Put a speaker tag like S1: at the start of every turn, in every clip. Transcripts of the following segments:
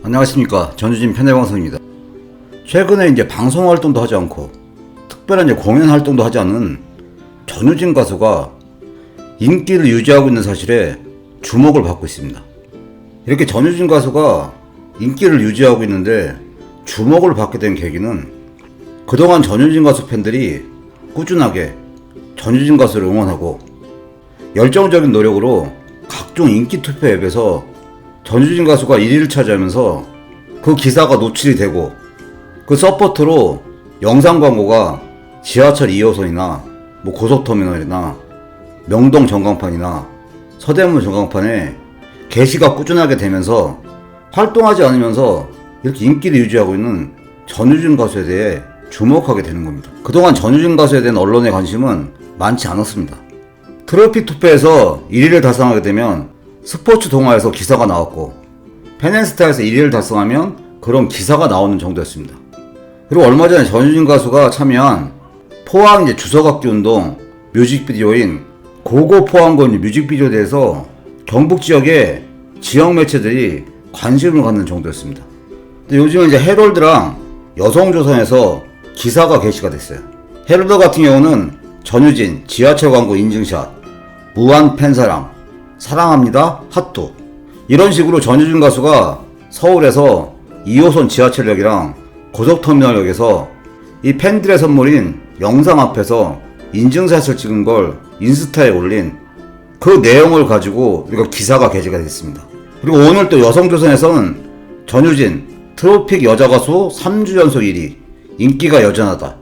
S1: 안녕하십니까, 전유진 편의방송입니다. 최근에 이제 방송 활동도 하지 않고 특별한 이제 공연 활동도 하지 않은 전유진 가수가 인기를 유지하고 있는 사실에 주목을 받고 있습니다. 이렇게 전유진 가수가 인기를 유지하고 있는데 주목을 받게 된 계기는 그동안 전유진 가수 팬들이 꾸준하게 전유진 가수를 응원하고 열정적인 노력으로 각종 인기 투표 앱에서 전유진 가수가 1위를 차지하면서 그 기사가 노출이 되고 그 서포트로 영상 광고가 지하철 2호선이나 고속터미널이나 명동 전광판이나 서대문 전광판에 게시가 꾸준하게 되면서 활동하지 않으면서 이렇게 인기를 유지하고 있는 전유진 가수에 대해 주목하게 되는 겁니다. 그동안 전유진 가수에 대한 언론의 관심은 많지 않았습니다. 트로피 투표에서 1위를 달성하게 되면 스포츠 동아에서 기사가 나왔고 팬앤스타에서 1위를 달성하면 그런 기사가 나오는 정도였습니다. 그리고 얼마 전에 전유진 가수가 참여한 포항 주석악기 운동 뮤직비디오인 고고 포항건 뮤직비디오에 대해서 경북 지역의 지역 매체들이 관심을 갖는 정도였습니다. 근데 요즘은 헤럴드랑 여성조선에서 기사가 게시가 됐어요. 헤럴드 같은 경우는 전유진 지하철 광고 인증샷, 무한 팬사랑, 사랑합니다 핫도, 이런 식으로 전유진 가수가 서울에서 2호선 지하철역이랑 고속터미널역에서 이 팬들의 선물인 영상 앞에서 인증샷을 찍은 걸 인스타에 올린 그 내용을 가지고 우리가 기사가 게시가 됐습니다. 그리고 오늘 또 여성조선에서는 전유진 트로픽 여자가수 3주 연속 1위, 인기가 여전하다,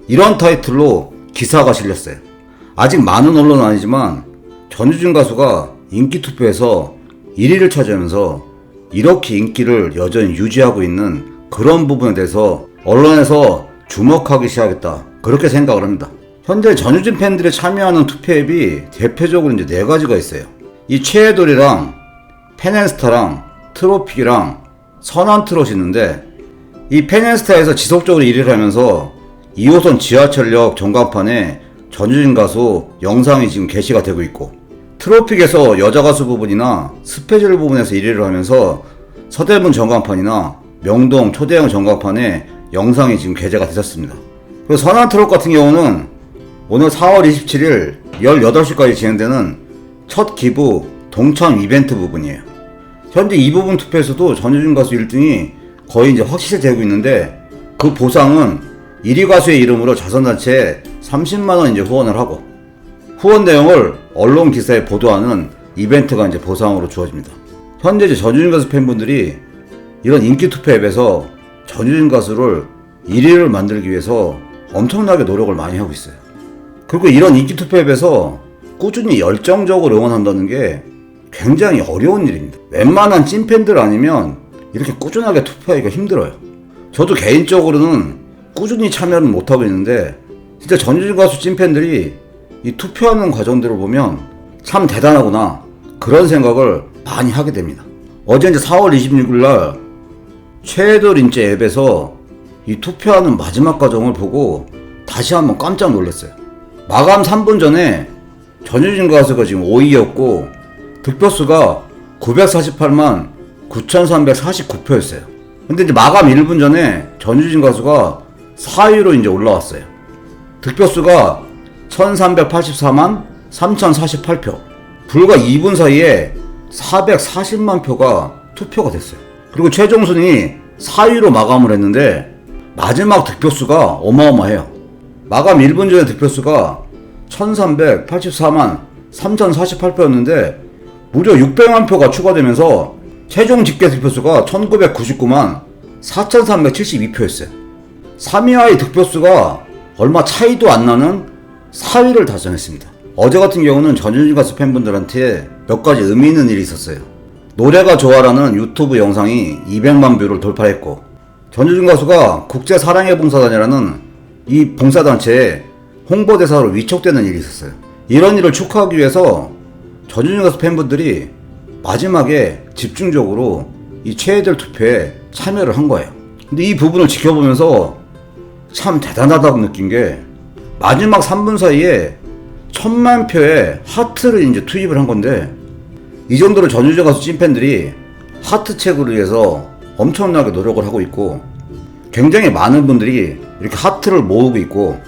S1: 이런 타이틀로 기사가 실렸어요. 아직 많은 언론은 아니지만 전유진 가수가 인기 투표에서 1위를 차지하면서 이렇게 인기를 여전히 유지하고 있는 그런 부분에 대해서 언론에서 주목하기 시작했다, 그렇게 생각을 합니다. 현재 전유진 팬들이 참여하는 투표 앱이 대표적으로 이제 4가지가 있어요. 이 최애돌이랑 팬앤스타랑 트로픽이랑 선한트롯이 있는데, 이 팬앤스타에서 지속적으로 1위를 하면서 2호선 지하철역 전광판에 전유진 가수 영상이 지금 게시가 되고 있고, 트로픽에서 여자가수 부분이나 스페셜 부분에서 1위를 하면서 서대문 전광판이나 명동 초대형 전광판에 영상이 지금 게재가 되셨습니다. 그리고 선한트롯 같은 경우는 오늘 4월 27일 18시까지 진행되는 첫 기부 동참 이벤트 부분이에요. 현재 이 부분 투표에서도 전유진 가수 1등이 거의 확실되고 있는데, 그 보상은 1위 가수의 이름으로 자선단체에 30만원 후원을 하고, 후원 내용을 언론 기사에 보도하는 이벤트가 보상으로 주어집니다. 현재 전유진 가수 팬분들이 이런 인기 투표 앱에서 전유진 가수를 1위를 만들기 위해서 엄청나게 노력을 많이 하고 있어요. 그리고 이런 인기 투표 앱에서 꾸준히 열정적으로 응원한다는 게 굉장히 어려운 일입니다. 웬만한 찐팬들 아니면 이렇게 꾸준하게 투표하기가 힘들어요. 저도 개인적으로는 꾸준히 참여는 못하고 있는데, 진짜 전유진 가수 찐팬들이 이 투표하는 과정들을 보면 참 대단하구나, 그런 생각을 많이 하게 됩니다. 어제 4월 26일날 최애돌 인제 앱에서 이 투표하는 마지막 과정을 보고 다시 한번 깜짝 놀랐어요. 마감 3분 전에 전유진 가수가 지금 5위였고 득표수가 948만 9,349표였어요. 근데 마감 1분 전에 전유진 가수가 4위로 올라왔어요. 득표수가 1384만 3048표. 불과 2분 사이에 440만 표가 투표가 됐어요. 그리고 최종 순위 4위로 마감을 했는데 마지막 득표수가 어마어마해요. 마감 1분 전에 득표수가 1384만 3048표였는데 무려 600만 표가 추가되면서 최종 집계 득표수가 1999만 4372표였어요. 3위와의 득표수가 얼마 차이도 안 나는 4위를 달성했습니다. 어제 같은 경우는 전유진 가수 팬분들한테 몇 가지 의미 있는 일이 있었어요. 노래가 좋아라는 유튜브 영상이 200만 뷰를 돌파했고, 전유진 가수가 국제사랑의 봉사단이라는 이 봉사단체에 홍보대사로 위촉되는 일이 있었어요. 이런 일을 축하하기 위해서 전유진 가수 팬분들이 마지막에 집중적으로 이 최애돌 투표에 참여를 한 거예요. 근데 이 부분을 지켜보면서 참 대단하다고 느낀 게, 마지막 3분 사이에 1000만 표의 하트를 투입을 한 건데, 이 정도로 전유진 가수 찐팬들이 하트 책으로 위해서 엄청나게 노력을 하고 있고, 굉장히 많은 분들이 이렇게 하트를 모으고 있고,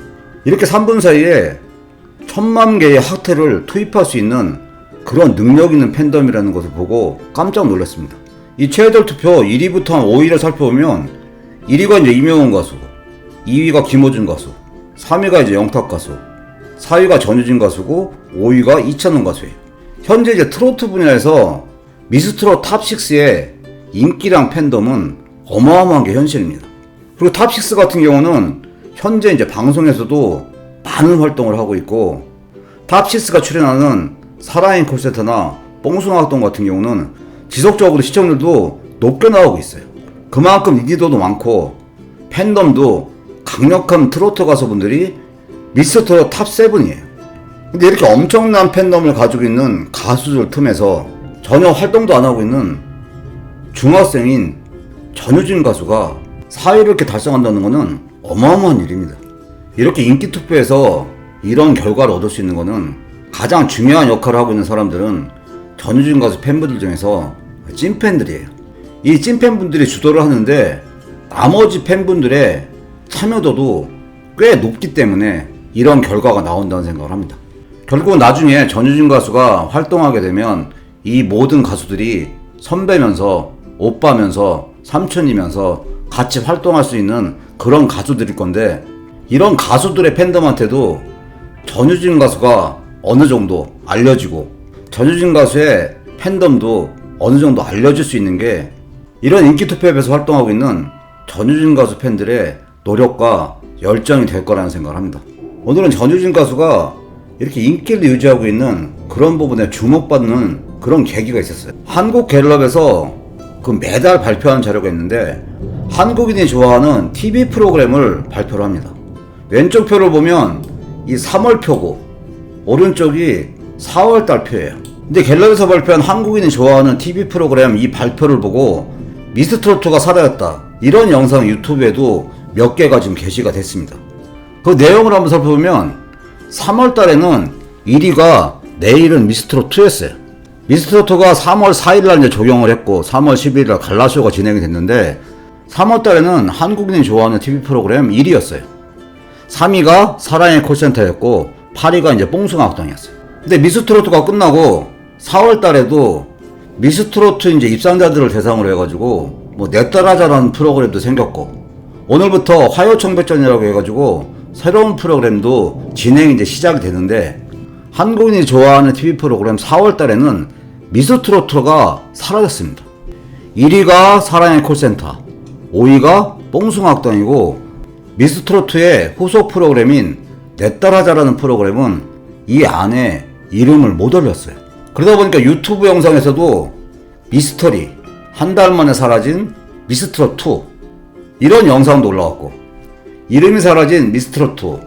S1: 이렇게 3분 사이에 1000만 개의 하트를 투입할 수 있는 그런 능력 있는 팬덤이라는 것을 보고 깜짝 놀랐습니다. 이 최애들 투표 1위부터 한 5위를 살펴보면 1위가 이제 이명훈 가수, 2위가 김호준 가수, 3위가 이제 영탁 가수, 4위가 전유진 가수고 5위가 이찬원 가수예요. 현재 이제 트로트 분야에서 미스트롯 탑6의 인기랑 팬덤은 어마어마한 게 현실입니다. 그리고 탑6 같은 경우는 현재 이제 방송에서도 많은 활동을 하고 있고, 탑6가 출연하는 사랑의 콜센터나 뽕숭아학동 같은 경우는 지속적으로 시청률도 높게 나오고 있어요. 그만큼 인지도도 많고 팬덤도 강력한 트로트 가수분들이 미스터트롯 탑7이에요. 근데 이렇게 엄청난 팬덤을 가지고 있는 가수들 틈에서 전혀 활동도 안 하고 있는 중학생인 전유진 가수가 4위를 이렇게 달성한다는 것은 어마어마한 일입니다. 이렇게 인기 투표에서 이런 결과를 얻을 수 있는 것은 가장 중요한 역할을 하고 있는 사람들은 전유진 가수 팬분들 중에서 찐팬들이에요. 이 찐팬분들이 주도를 하는데 나머지 팬분들의 참여도도 꽤 높기 때문에 이런 결과가 나온다는 생각을 합니다. 결국 나중에 전유진 가수가 활동하게 되면 이 모든 가수들이 선배면서 오빠면서 삼촌이면서 같이 활동할 수 있는 그런 가수들일 건데, 이런 가수들의 팬덤한테도 전유진 가수가 어느 정도 알려지고 전유진 가수의 팬덤도 어느 정도 알려질 수 있는 게 이런 인기 투표앱에서 활동하고 있는 전유진 가수 팬들의 노력과 열정이 될 거라는 생각을 합니다. 오늘은 전유진 가수가 이렇게 인기를 유지하고 있는 그런 부분에 주목받는 그런 계기가 있었어요. 한국갤럽에서 그 매달 발표하는 자료가 있는데 한국인이 좋아하는 TV 프로그램을 발표를 합니다. 왼쪽 표를 보면 이 3월 표고 오른쪽이 4월달 표예요. 근데 갤럽에서 발표한 한국인이 좋아하는 TV 프로그램 이 발표를 보고 미스트롯가 사라졌다, 이런 영상 유튜브에도 몇 개가 지금 게시가 됐습니다. 그 내용을 한번 살펴보면 3월달에는 1위가 내일은 미스트롯2였어요. 미스트롯가 3월 4일날 이제 조경을 했고 3월 11일날 갈라쇼가 진행이 됐는데 3월달에는 한국인이 좋아하는 TV 프로그램 1위였어요. 3위가 사랑의 콜센터였고 8위가 이제 뽕숭아학당이었어요. 근데 미스트롯가 끝나고 4월달에도 미스트롯 이제 입상자들을 대상으로 해가지고 뭐 내 딸 하자라는 프로그램도 생겼고, 오늘부터 화요청백전이라고 해가지고 새로운 프로그램도 진행이 이제 시작이 되는데, 한국인이 좋아하는 TV 프로그램 4월달에는 미스트롯가 사라졌습니다. 1위가 사랑의 콜센터, 5위가 뽕숭아학당이고 미스트롯의 후속 프로그램인 내 딸 하자라는 프로그램은 이 안에 이름을 못 올렸어요. 그러다 보니까 유튜브 영상에서도 미스터리, 한 달 만에 사라진 미스트롯2 이런 영상도 올라왔고, 이름이 사라진 미스트롯2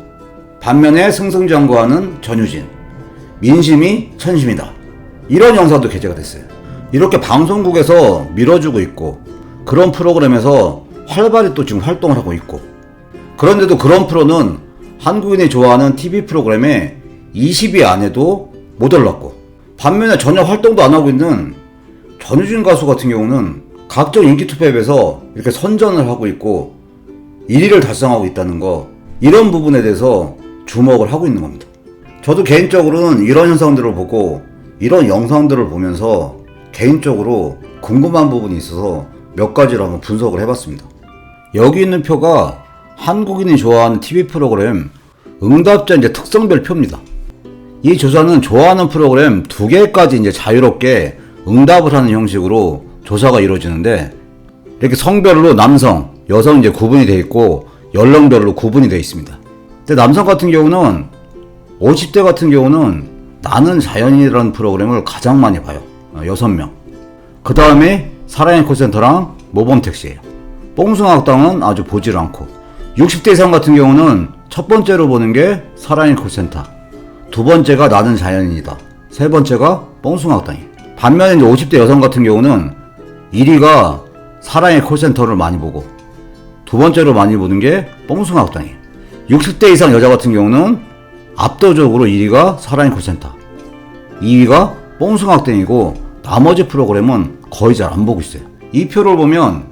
S1: 반면에 승승장구하는 전유진, 민심이 천심이다, 이런 영상도 게재가 됐어요. 이렇게 방송국에서 밀어주고 있고 그런 프로그램에서 활발히 또 지금 활동을 하고 있고, 그런데도 그런 프로는 한국인이 좋아하는 TV 프로그램에 20위 안에도 못 올랐고, 반면에 전혀 활동도 안 하고 있는 전유진 가수 같은 경우는 각종 인기 투표앱에서 이렇게 선전을 하고 있고 1위를 달성하고 있다는 거, 이런 부분에 대해서 주목을 하고 있는 겁니다. 저도 개인적으로는 이런 현상들을 보고 이런 영상들을 보면서 개인적으로 궁금한 부분이 있어서 몇 가지를 한번 분석을 해봤습니다. 여기 있는 표가 한국인이 좋아하는 TV 프로그램 응답자 이제 특성별 표입니다. 이 조사는 좋아하는 프로그램 2개까지 이제 자유롭게 응답을 하는 형식으로 조사가 이루어지는데, 이렇게 성별로 남성, 여성 이제 구분이 되어 있고 연령별로 구분이 되어 있습니다. 근데 남성 같은 경우는 50대 같은 경우는 나는 자연인이라는 프로그램을 가장 많이 봐요. 6명. 그 다음에 사랑의 콜센터랑 모범택시예요. 뽕숭아학당은 아주 보질 않고, 60대 이상 같은 경우는 첫 번째로 보는 게 사랑의 콜센터, 두 번째가 나는 자연인이다, 세 번째가 뽕숭아학당이에요. 반면에 이제 50대 여성 같은 경우는 1위가 사랑의 콜센터를 많이 보고 두 번째로 많이 보는 게 뽕숭아학당이에요. 60대 이상 여자 같은 경우는 압도적으로 1위가 사랑의 콜센터, 2위가 뽕숭아학당이고 나머지 프로그램은 거의 잘 안 보고 있어요. 이 표를 보면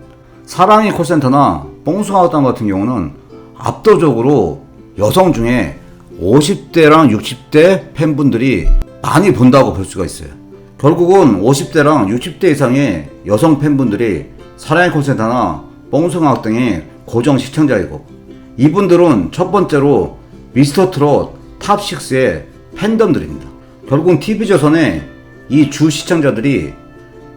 S1: 사랑의 콜센터나 뽕숭아학당 같은 경우는 압도적으로 여성 중에 50대랑 60대 팬분들이 많이 본다고 볼 수가 있어요. 결국은 50대랑 60대 이상의 여성 팬분들이 사랑의 콜센터나 뽕숭아학당의 고정 시청자이고, 이분들은 첫 번째로 미스터트롯 탑6의 팬덤들입니다. 결국은 TV조선의 이 주 시청자들이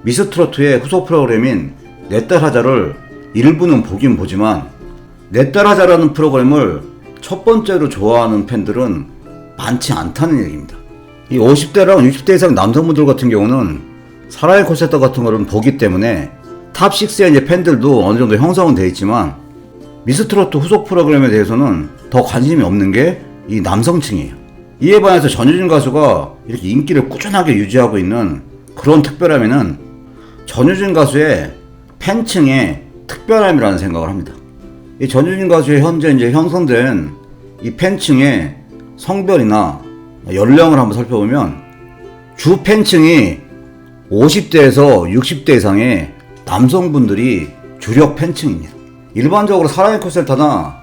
S1: 미스트롯의 후속 프로그램인 내 딸 하자를 일부는 보긴 보지만, 내 딸 하자라는 프로그램을 첫 번째로 좋아하는 팬들은 많지 않다는 얘기입니다. 이 50대랑 60대 이상 남성분들 같은 경우는 사랑의 콜센터 같은 거를 보기 때문에 탑6의 이제 팬들도 어느 정도 형성은 되어 있지만, 미스트롯 후속 프로그램에 대해서는 더 관심이 없는 게 이 남성층이에요. 이에 반해서 전효진 가수가 이렇게 인기를 꾸준하게 유지하고 있는 그런 특별함에는 전효진 가수의 팬층의 특별함이라는 생각을 합니다. 이 전효진 가수의 현재 이제 형성된 이 팬층의 성별이나 연령을 한번 살펴보면 주 팬층이 50대에서 60대 이상의 남성분들이 주력 팬층입니다. 일반적으로 사랑의 콜센터나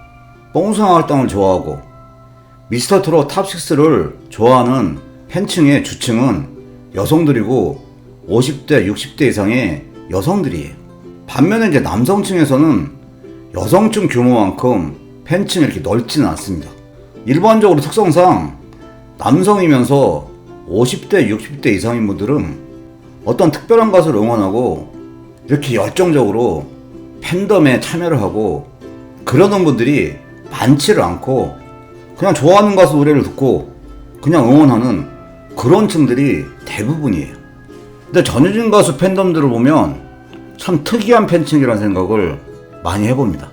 S1: 뽕숭아학당을 좋아하고 미스터트롯 탑6를 좋아하는 팬층의 주층은 여성들이고 50대, 60대 이상의 여성들이에요. 반면에 이제 남성층에서는 여성층 규모만큼 팬층이 이렇게 넓지는 않습니다. 일반적으로 특성상 남성이면서 50대, 60대 이상인 분들은 어떤 특별한 가수를 응원하고 이렇게 열정적으로 팬덤에 참여를 하고 그러는 분들이 많지를 않고, 그냥 좋아하는 가수 노래를 듣고 그냥 응원하는 그런 층들이 대부분이에요. 근데 전효진 가수 팬덤들을 보면 참 특이한 팬층이라는 생각을 많이 해봅니다.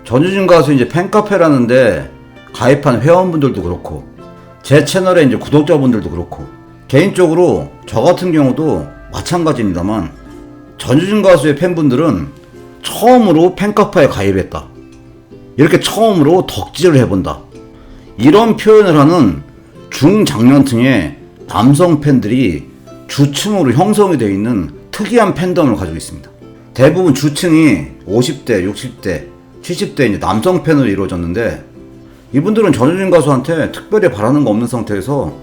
S1: 전효진 가수 이제 팬카페라는데 가입한 회원분들도 그렇고, 제 채널에 이제 구독자분들도 그렇고, 개인적으로 저 같은 경우도 마찬가지입니다만, 전효진 가수의 팬분들은 처음으로 팬카페에 가입했다, 이렇게 처음으로 덕질을 해본다, 이런 표현을 하는 중장년층의 남성 팬들이 주층으로 형성이 되어 있는 특이한 팬덤을 가지고 있습니다. 대부분 주층이 50대, 60대, 70대 이제 남성 팬으로 이루어졌는데, 이분들은 전효진 가수한테 특별히 바라는 거 없는 상태에서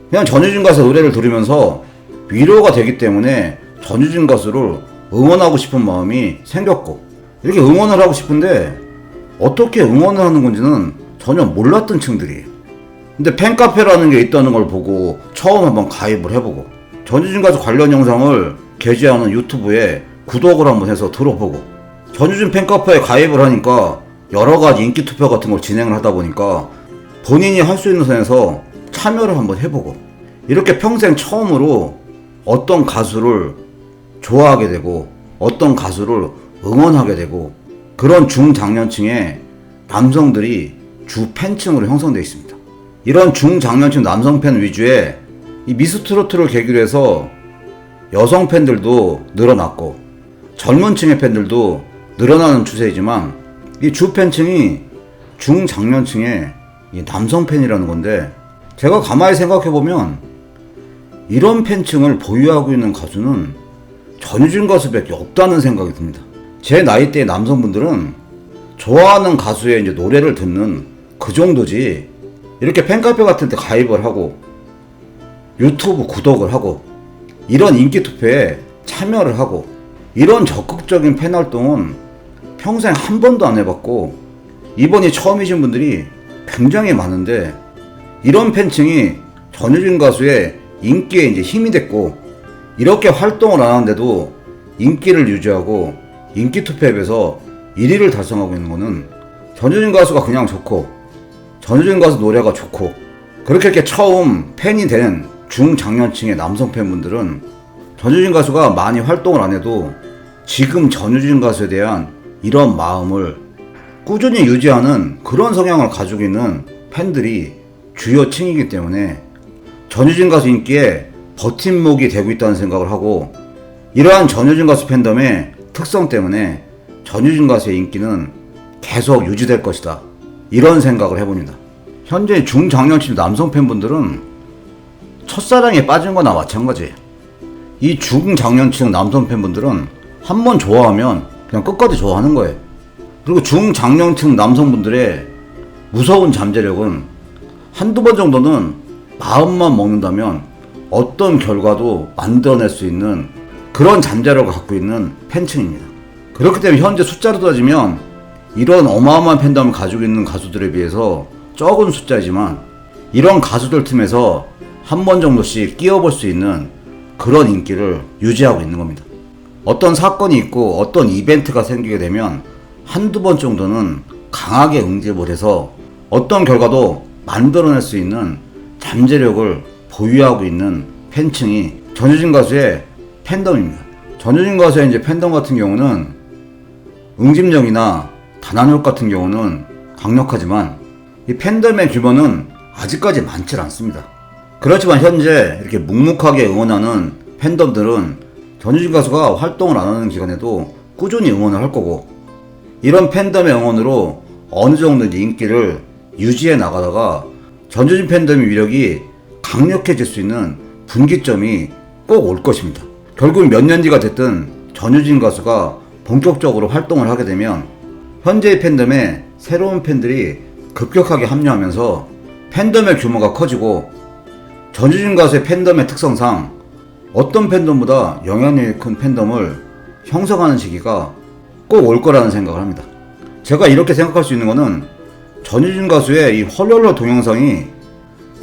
S1: 그냥 전효진 가수 노래를 들으면서 위로가 되기 때문에 전효진 가수를 응원하고 싶은 마음이 생겼고, 이렇게 응원을 하고 싶은데 어떻게 응원을 하는 건지는 전혀 몰랐던 층들이에요. 근데 팬카페라는 게 있다는 걸 보고 처음 한번 가입을 해보고, 전효진 가수 관련 영상을 게재하는 유튜브에 구독을 한번 해서 들어보고, 전효진 팬카페에 가입을 하니까 여러가지 인기 투표 같은 걸 진행을 하다 보니까 본인이 할 수 있는 선에서 참여를 한번 해보고, 이렇게 평생 처음으로 어떤 가수를 좋아하게 되고 어떤 가수를 응원하게 되고, 그런 중장년층의 남성들이 주 팬층으로 형성되어 있습니다. 이런 중장년층 남성 팬 위주의 이 미스트롯을 계기로 해서 여성 팬들도 늘어났고 젊은 층의 팬들도 늘어나는 추세이지만, 이 주 팬층이 중장년층의 이 남성 팬이라는 건데, 제가 가만히 생각해보면 이런 팬층을 보유하고 있는 가수는 전효진 가수밖에 없다는 생각이 듭니다. 제 나이대의 남성분들은 좋아하는 가수의 이제 노래를 듣는 그 정도지, 이렇게 팬카페 같은 데 가입을 하고 유튜브 구독을 하고 이런 인기 투표에 참여를 하고 이런 적극적인 팬 활동은 평생 한 번도 안 해봤고, 이번이 처음이신 분들이 굉장히 많은데, 이런 팬층이 전효진 가수의 인기에 이제 힘이 됐고, 이렇게 활동을 안 하는데도 인기를 유지하고 인기 투표앱에서 1위를 달성하고 있는 거는 전효진 가수가 그냥 좋고, 전효진 가수 노래가 좋고, 그렇게 이렇게 처음 팬이 된 중장년층의 남성 팬분들은 전효진 가수가 많이 활동을 안 해도 지금 전효진 가수에 대한 이런 마음을 꾸준히 유지하는 그런 성향을 가지고 있는 팬들이 주요 층이기 때문에 전효진 가수 인기에 버팀목이 되고 있다는 생각을 하고, 이러한 전효진 가수 팬덤의 특성 때문에 전효진 가수의 인기는 계속 유지될 것이다, 이런 생각을 해봅니다. 현재 중장년층 남성 팬분들은 첫사랑에 빠진 거나 마찬가지예요. 이 중장년층 남성 팬분들은 한번 좋아하면 그냥 끝까지 좋아하는 거예요. 그리고 중장년층 남성분들의 무서운 잠재력은 한두 번 정도는 마음만 먹는다면 어떤 결과도 만들어낼 수 있는 그런 잠재력을 갖고 있는 팬층입니다. 그렇기 때문에 현재 숫자로 따지면 이런 어마어마한 팬덤을 가지고 있는 가수들에 비해서 적은 숫자이지만 이런 가수들 틈에서 한 번 정도씩 끼워볼 수 있는 그런 인기를 유지하고 있는 겁니다. 어떤 사건이 있고 어떤 이벤트가 생기게 되면 한두 번 정도는 강하게 응집을 해서 어떤 결과도 만들어낼 수 있는 잠재력을 보유하고 있는 팬층이 전효진 가수의 팬덤입니다. 전효진 가수의 이제 팬덤 같은 경우는 응집력이나 단안욕 같은 경우는 강력하지만 이 팬덤의 규모는 아직까지 많지 않습니다. 그렇지만 현재 이렇게 묵묵하게 응원하는 팬덤들은 전효진 가수가 활동을 안 하는 기간에도 꾸준히 응원을 할 거고, 이런 팬덤의 응원으로 어느 정도 인기를 유지해 나가다가 전효진 팬덤의 위력이 강력해질 수 있는 분기점이 꼭 올 것입니다. 결국 몇 년 뒤가 됐든 전효진 가수가 본격적으로 활동을 하게 되면 현재의 팬덤에 새로운 팬들이 급격하게 합류하면서 팬덤의 규모가 커지고, 전효진 가수의 팬덤의 특성상 어떤 팬덤보다 영향력이 큰 팬덤을 형성하는 시기가 꼭 올 거라는 생각을 합니다. 제가 이렇게 생각할 수 있는 거는 전효진 가수의 이 헐헐러 동영상이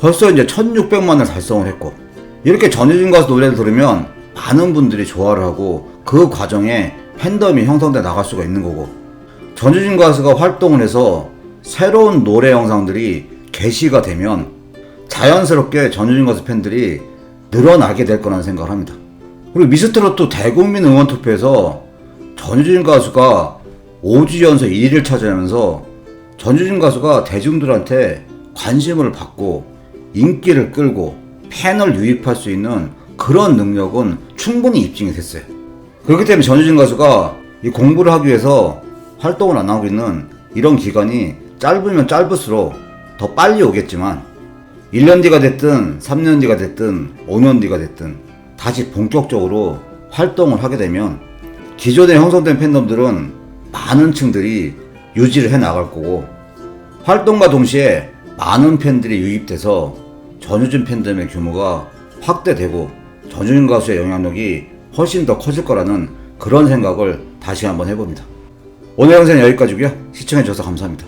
S1: 벌써 이제 1600만을 달성을 했고, 이렇게 전효진 가수 노래를 들으면 많은 분들이 좋아를 하고 그 과정에 팬덤이 형성돼 나갈 수가 있는 거고, 전효진 가수가 활동을 해서 새로운 노래 영상들이 게시가 되면 자연스럽게 전효진 가수 팬들이 늘어나게 될 거라는 생각을 합니다. 그리고 미스트롯 대국민 응원 투표에서 전효진 가수가 5주 연속 1위를 차지하면서 전효진 가수가 대중들한테 관심을 받고 인기를 끌고 팬을 유입할 수 있는 그런 능력은 충분히 입증이 됐어요. 그렇기 때문에 전효진 가수가 이 공부를 하기 위해서 활동을 안 하고 있는 이런 기간이 짧으면 짧을수록 더 빨리 오겠지만 1년 뒤가 됐든 3년 뒤가 됐든 5년 뒤가 됐든 다시 본격적으로 활동을 하게 되면 기존에 형성된 팬덤들은 많은 층들이 유지를 해 나갈 거고, 활동과 동시에 많은 팬들이 유입돼서 전효진 팬덤의 규모가 확대되고 전효진 가수의 영향력이 훨씬 더 커질 거라는 그런 생각을 다시 한번 해봅니다. 오늘 영상은 여기까지고요. 시청해주셔서 감사합니다.